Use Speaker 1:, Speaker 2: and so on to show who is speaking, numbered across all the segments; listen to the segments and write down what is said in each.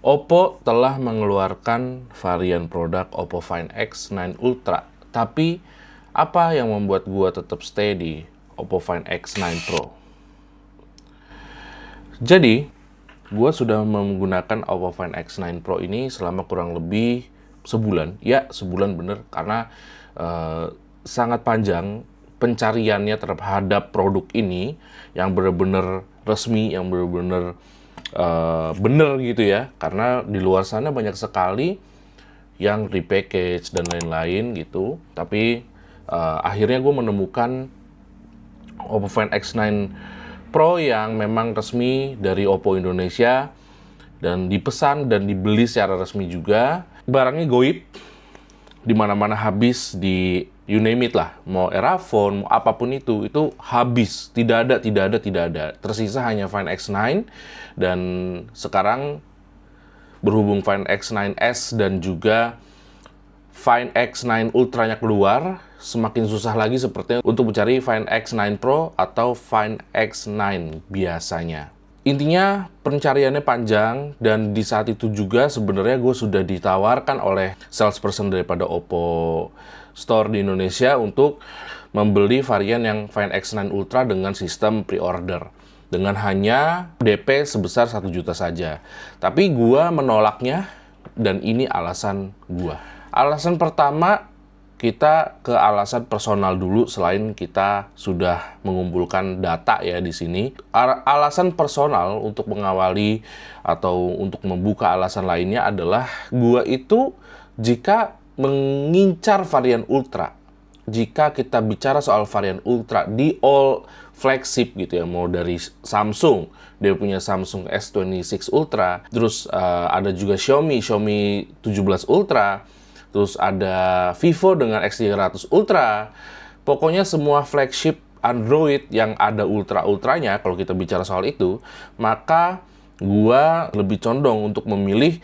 Speaker 1: Oppo telah mengeluarkan varian produk Oppo Find X9 Ultra. Tapi, apa yang membuat gua tetap stay di Oppo Find X9 Pro? Jadi, gua sudah menggunakan Oppo Find X9 Pro ini selama kurang lebih sebulan. Ya, sebulan bener. Karena sangat panjang pencariannya terhadap produk ini yang benar-benar resmi, yang benar-benar bener gitu ya, karena di luar sana banyak sekali yang repackage dan lain-lain gitu. Tapi akhirnya gue menemukan Oppo Find X9 Pro yang memang resmi dari Oppo Indonesia dan dipesan dan dibeli secara resmi juga. Barangnya goib, di mana-mana habis, di you name it lah, mau Erafone, mau apapun itu habis, tidak ada. Tersisa hanya Find X9, dan sekarang berhubung Find X9s dan juga Find X9 Ultranya keluar, semakin susah lagi sepertinya untuk mencari Find X9 Pro atau Find X9 biasanya. Intinya pencariannya panjang, dan di saat itu juga sebenarnya gue sudah ditawarkan oleh salesperson daripada Oppo Store di Indonesia untuk membeli varian yang Find X9 Ultra dengan sistem pre-order dengan hanya DP sebesar 1 juta saja. Tapi gue menolaknya, dan ini alasan gue. Alasan pertama, kita ke alasan personal dulu selain kita sudah mengumpulkan data ya di sini. Alasan personal untuk mengawali atau untuk membuka alasan lainnya adalah gua itu jika mengincar varian Ultra. Jika kita bicara soal varian Ultra di all flagship gitu ya, mau dari Samsung, dia punya Samsung S26 Ultra, terus ada juga Xiaomi 17 Ultra, terus ada Vivo dengan X300 Ultra. Pokoknya semua flagship Android yang ada ultranya, kalau kita bicara soal itu, maka gua lebih condong untuk memilih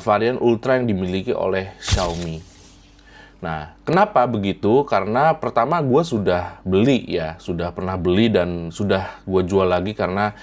Speaker 1: varian Ultra yang dimiliki oleh Xiaomi. Nah, kenapa begitu? Karena pertama gue sudah beli ya, sudah pernah beli dan sudah gue jual lagi karena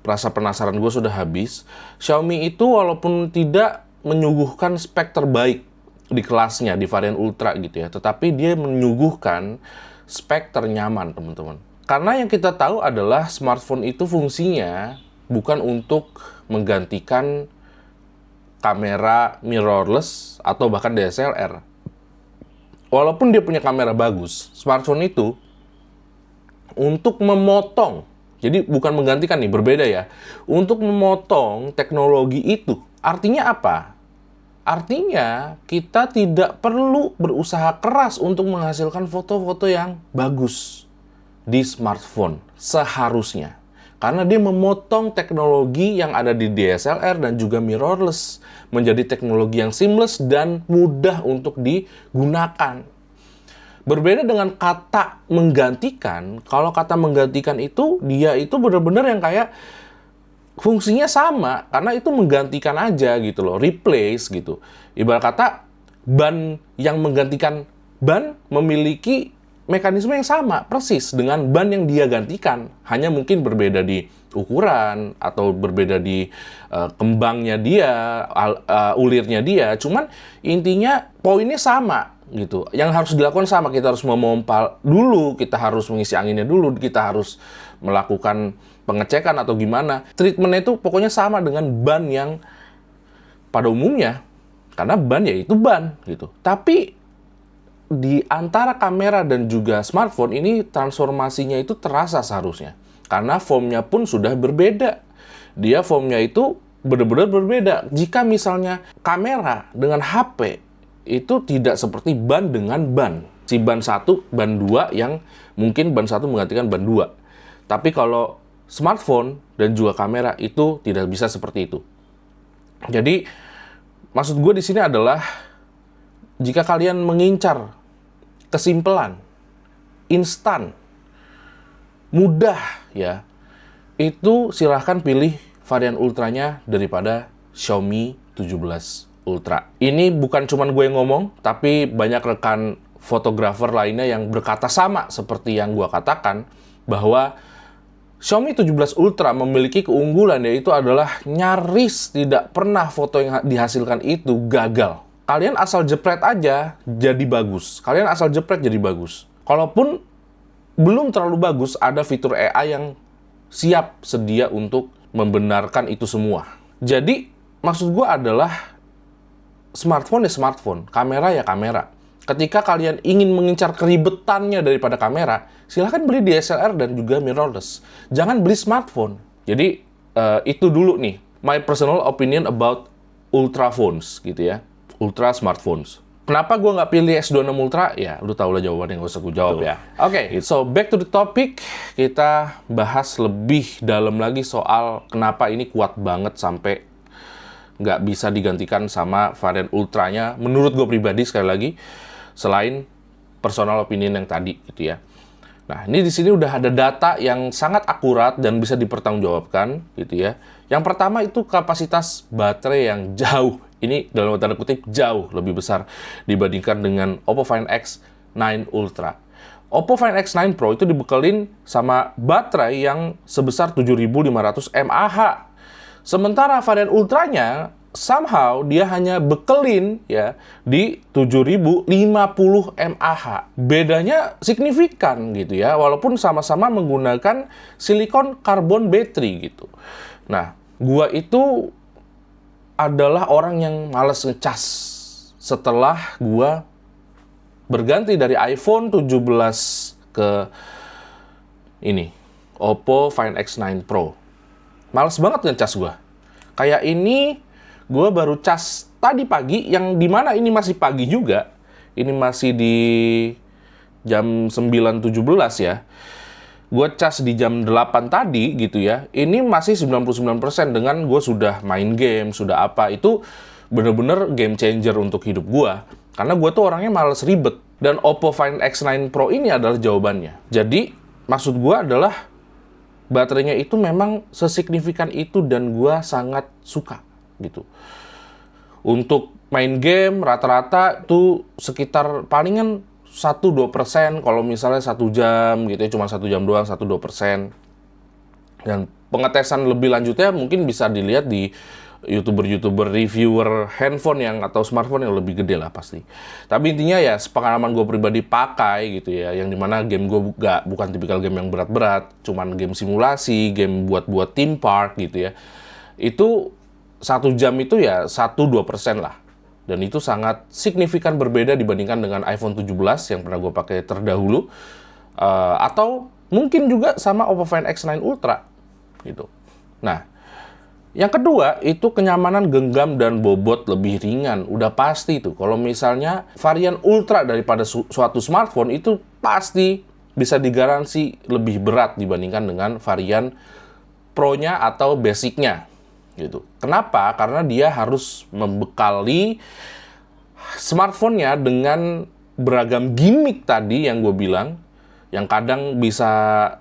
Speaker 1: rasa penasaran gue sudah habis. Xiaomi itu walaupun tidak menyuguhkan spek terbaik di kelasnya di varian Ultra gitu ya, tetapi dia menyuguhkan spek ternyaman, teman-teman. Karena yang kita tahu adalah smartphone itu fungsinya bukan untuk menggantikan kamera mirrorless atau bahkan DSLR. Walaupun dia punya kamera bagus, smartphone itu untuk memotong, jadi bukan menggantikan nih, berbeda ya. Untuk memotong teknologi itu, artinya apa? Artinya, kita tidak perlu berusaha keras untuk menghasilkan foto-foto yang bagus di smartphone, seharusnya. Karena dia memotong teknologi yang ada di DSLR dan juga mirrorless menjadi teknologi yang seamless dan mudah untuk digunakan. Berbeda dengan kata menggantikan, kalau kata menggantikan itu, dia itu benar-benar yang kayak fungsinya sama, karena itu menggantikan aja gitu loh, replace gitu. Ibarat kata, ban yang menggantikan ban memiliki mekanisme yang sama, persis dengan ban yang dia gantikan. Hanya mungkin berbeda di ukuran, atau berbeda di kembangnya dia, ulirnya dia. Cuman intinya poinnya sama gitu. Yang harus dilakukan sama, kita harus memompa dulu, kita harus mengisi anginnya dulu, kita harus melakukan pengecekan atau gimana. Treatmentnya itu pokoknya sama dengan ban yang pada umumnya. Karena ban ya itu ban gitu. Tapi di antara kamera dan juga smartphone ini transformasinya itu terasa seharusnya. Karena formnya pun sudah berbeda. Dia formnya itu benar-benar berbeda. Jika misalnya kamera dengan HP itu tidak seperti ban dengan ban. Si ban 1, ban 2 yang mungkin ban 1 menggantikan ban 2. Tapi kalau smartphone dan juga kamera itu tidak bisa seperti itu. Jadi maksud gue di sini adalah jika kalian mengincar kesimpelan, instan, mudah ya, itu silahkan pilih varian ultranya daripada Xiaomi 17 Ultra. Ini bukan cuma gue yang ngomong, tapi banyak rekan fotografer lainnya yang berkata sama seperti yang gue katakan, bahwa Xiaomi 17 Ultra memiliki keunggulan, yaitu adalah nyaris tidak pernah foto yang dihasilkan itu gagal. Kalian asal jepret aja jadi bagus. Kalian asal jepret jadi bagus. Kalaupun belum terlalu bagus, ada fitur AI yang siap sedia untuk membenarkan itu semua. Jadi, maksud gue adalah smartphone ya smartphone, kamera ya kamera. Ketika kalian ingin mengincar keribetannya daripada kamera, silahkan beli DSLR dan juga mirrorless. Jangan beli smartphone. Jadi, itu dulu nih, my personal opinion about ultra phones, gitu ya. Ultra smartphones. Kenapa gue nggak pilih S26 Ultra? Ya, lu tau lah jawabannya, nggak usah gue jawab ya. Oke, so back to the topic. Kita bahas lebih dalam lagi soal kenapa ini kuat banget sampai nggak bisa digantikan sama varian Ultranya. Menurut gue pribadi, sekali lagi, selain personal opinion yang tadi, gitu ya. Nah, ini di sini udah ada data yang sangat akurat dan bisa dipertanggungjawabkan, gitu ya. Yang pertama itu kapasitas baterai yang jauh. Ini dalam tanda kutip jauh lebih besar dibandingkan dengan Oppo Find X9 Ultra. Oppo Find X9 Pro itu dibekelin sama baterai yang sebesar 7.500 mAh. Sementara varian Ultranya somehow dia hanya bekelin ya di 7.050 mAh. Bedanya signifikan gitu ya, walaupun sama-sama menggunakan silikon karbon battery gitu. Nah, gua itu adalah orang yang malas ngecas setelah gua berganti dari iPhone 17 ke ini, Oppo Find X9 Pro. Males banget ngecas gua. Kayak ini gua baru cas tadi pagi, yang dimana ini masih pagi juga. Ini masih di jam 9.17 ya. Gue cas di jam 8 tadi gitu ya, ini masih 99% dengan gue sudah main game, sudah apa, itu bener-bener game changer untuk hidup gue. Karena gue tuh orangnya males ribet. Dan Oppo Find X9 Pro ini adalah jawabannya. Jadi, maksud gue adalah baterainya itu memang sesignifikan itu dan gue sangat suka gitu. Untuk main game, rata-rata tuh sekitar palingan 1-2%, kalau misalnya 1 jam gitu ya, cuma 1 jam doang, 1-2%. Dan pengetesan lebih lanjutnya mungkin bisa dilihat di YouTuber reviewer handphone yang atau smartphone yang lebih gede lah pasti. Tapi intinya ya sepengalaman gue pribadi pakai gitu ya, yang dimana game gue bukan tipikal game yang berat-berat, cuman game simulasi, game buat theme park gitu ya. Itu 1 jam itu ya 1-2% lah. Dan itu sangat signifikan berbeda dibandingkan dengan iPhone 17 yang pernah gue pakai terdahulu. Atau mungkin juga sama Oppo Find X9 Ultra. Gitu. Nah, yang kedua itu kenyamanan genggam dan bobot lebih ringan. Udah pasti tuh. Kalau misalnya varian Ultra daripada suatu smartphone itu pasti bisa digaransi lebih berat dibandingkan dengan varian Pro-nya atau Basic-nya. Gitu. Kenapa? Karena dia harus membekali smartphone-nya dengan beragam gimmick tadi yang gue bilang, yang kadang bisa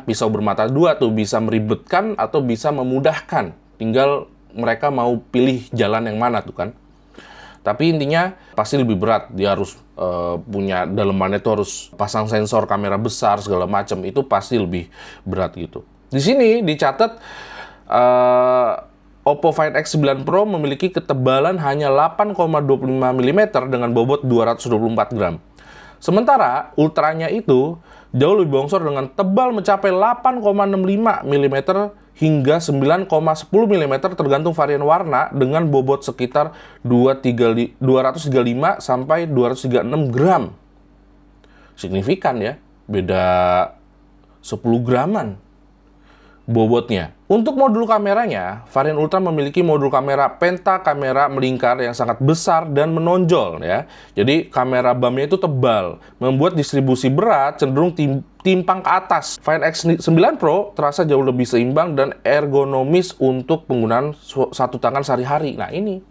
Speaker 1: pisau bermata dua tuh, bisa meribetkan atau bisa memudahkan. Tinggal mereka mau pilih jalan yang mana tuh kan. Tapi intinya pasti lebih berat. Dia harus punya dalemannya tuh harus pasang sensor kamera besar segala macam. Itu pasti lebih berat gitu. Di sini dicatat Oppo Find X9 Pro memiliki ketebalan hanya 8,25 mm dengan bobot 224 gram. Sementara Ultranya itu jauh lebih bongsor dengan tebal mencapai 8,65 mm hingga 9,10 mm tergantung varian warna dengan bobot sekitar 235 sampai 236 gram. Signifikan ya, beda 10 graman bobotnya. Untuk modul kameranya, varian Ultra memiliki modul kamera pentakamera melingkar yang sangat besar dan menonjol ya. Jadi kamera BAM-nya itu tebal, membuat distribusi berat cenderung timpang ke atas. Find X9 Pro terasa jauh lebih seimbang dan ergonomis untuk penggunaan satu tangan sehari-hari. Nah, ini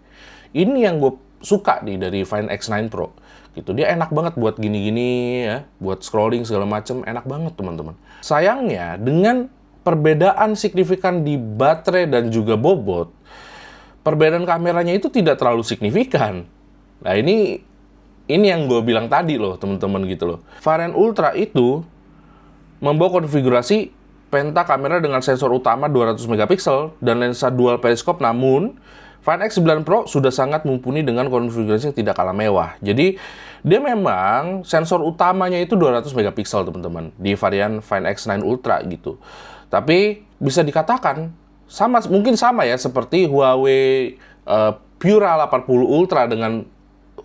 Speaker 1: yang gue suka nih dari Find X9 Pro. Gitu. Dia enak banget buat gini-gini ya, buat scrolling segala macam, enak banget teman-teman. Sayangnya dengan perbedaan signifikan di baterai dan juga bobot, perbedaan kameranya itu tidak terlalu signifikan. Nah, ini yang gue bilang tadi loh, teman-teman gitu loh. Varian Ultra itu membawa konfigurasi penta kamera dengan sensor utama 200 megapiksel dan lensa dual periskop, namun Find X9 Pro sudah sangat mumpuni dengan konfigurasi yang tidak kalah mewah. Jadi, dia memang sensor utamanya itu 200 megapiksel, teman-teman, di varian Find X9 Ultra gitu. Tapi, bisa dikatakan, mungkin sama ya, seperti Huawei Pura 80 Ultra dengan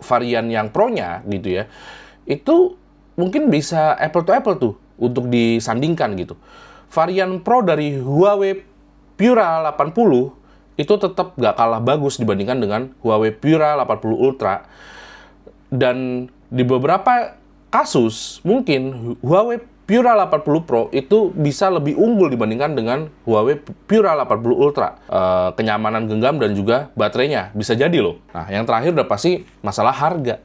Speaker 1: varian yang Pro-nya gitu ya. Itu mungkin bisa apple to apple tuh, untuk disandingkan gitu. Varian Pro dari Huawei Pura 80 itu tetap nggak kalah bagus dibandingkan dengan Huawei Pura 80 Ultra. Dan di beberapa kasus, mungkin Huawei Pura 80 Pro itu bisa lebih unggul dibandingkan dengan Huawei Pura 80 Ultra. Kenyamanan genggam dan juga baterainya bisa jadi loh. Nah, yang terakhir udah pasti masalah harga.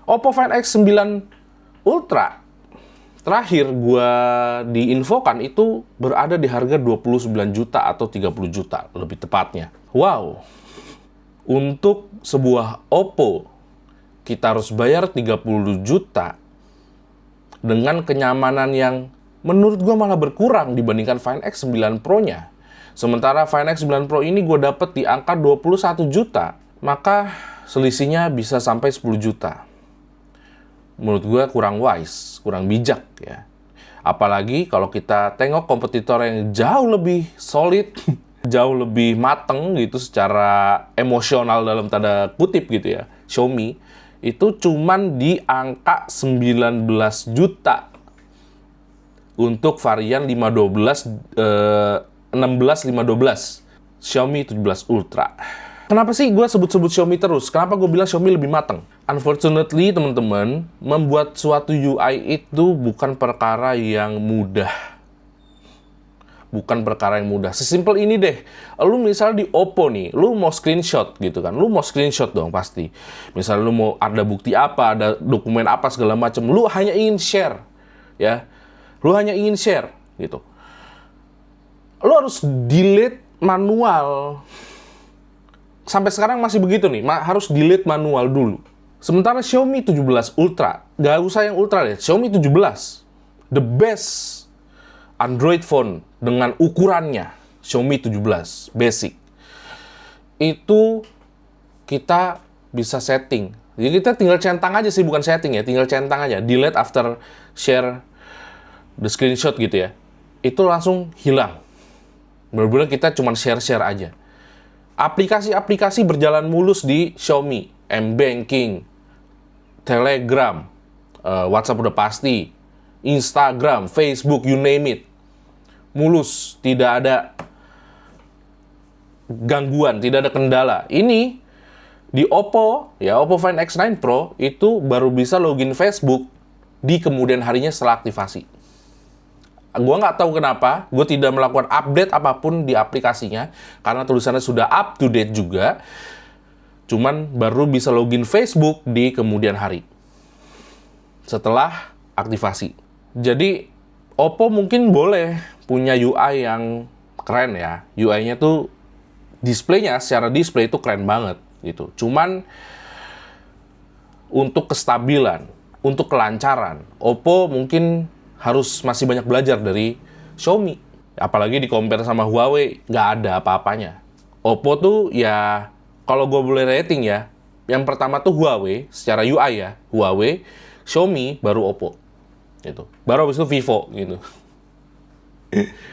Speaker 1: Oppo Find X9 Ultra terakhir gua diinfokan itu berada di harga 29 juta atau 30 juta lebih tepatnya. Wow. Untuk sebuah Oppo kita harus bayar 30 juta dengan kenyamanan yang menurut gua malah berkurang dibandingkan Find X9 Pro-nya. Sementara Find X9 Pro ini gua dapet di angka 21 juta, maka selisihnya bisa sampai 10 juta. Menurut gue kurang wise, kurang bijak ya. Apalagi kalau kita tengok kompetitor yang jauh lebih solid, jauh lebih mateng gitu secara emosional dalam tanda kutip gitu ya. Xiaomi itu cuman di angka 19 juta untuk varian 16-512 Xiaomi 17 Ultra. Kenapa sih gue sebut-sebut Xiaomi terus? Kenapa gue bilang Xiaomi lebih matang? Unfortunately, teman-teman, membuat suatu UI itu bukan perkara yang mudah. Bukan perkara yang mudah. Sesimpel ini deh. Lu misalnya di Oppo nih, lu mau screenshot gitu kan. Lu mau screenshot dong pasti. Misalnya lu mau ada bukti apa, ada dokumen apa segala macam. Lu hanya ingin share. Ya. Lu hanya ingin share gitu. Lu harus delete manual. Sampai sekarang masih begitu nih, harus delete manual dulu. Sementara Xiaomi 17 Ultra, nggak usah yang Ultra deh, Xiaomi 17, the best Android phone dengan ukurannya, Xiaomi 17 basic. Itu kita bisa setting. Jadi kita tinggal centang aja sih, bukan setting ya, tinggal centang aja. Delete after share the screenshot gitu ya. Itu langsung hilang. Benar-benar kita cuma share-share aja. Aplikasi-aplikasi berjalan mulus di Xiaomi, M-Banking, Telegram, WhatsApp udah pasti, Instagram, Facebook, you name it. Mulus, tidak ada gangguan, tidak ada kendala. Ini di Oppo, ya Oppo Find X9 Pro itu baru bisa login Facebook di kemudian harinya setelah aktivasi. Gue nggak tahu kenapa, gue tidak melakukan update apapun di aplikasinya, karena tulisannya sudah up to date juga, cuman baru bisa login Facebook di kemudian hari, setelah aktivasi. Jadi, Oppo mungkin boleh punya UI yang keren ya, UI-nya tuh, displaynya, secara display itu keren banget, gitu. Cuman, untuk kestabilan, untuk kelancaran, Oppo mungkin harus masih banyak belajar dari Xiaomi. Apalagi di-compare sama Huawei, nggak ada apa-apanya. Oppo tuh ya, kalau gue boleh rating ya, yang pertama tuh Huawei, secara UI ya, Huawei, Xiaomi, baru Oppo. Gitu. Baru habis itu Vivo, gitu.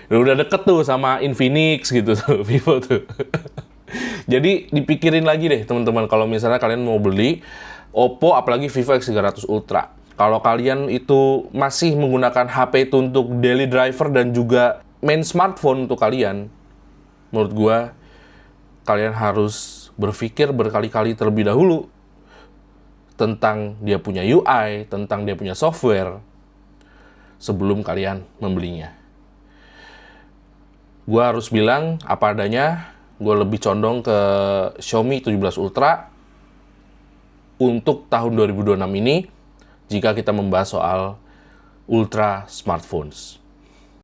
Speaker 1: Udah deket tuh sama Infinix gitu tuh, Vivo tuh. Jadi dipikirin lagi deh teman-teman, kalau misalnya kalian mau beli Oppo, apalagi Vivo X300 Ultra. Kalau kalian itu masih menggunakan HP itu untuk daily driver dan juga main smartphone untuk kalian, menurut gua kalian harus berpikir berkali-kali terlebih dahulu tentang dia punya UI, tentang dia punya software sebelum kalian membelinya. Gua harus bilang apa adanya, gua lebih condong ke Xiaomi 17 Ultra untuk tahun 2026 ini. Jika kita membahas soal ultra smartphones.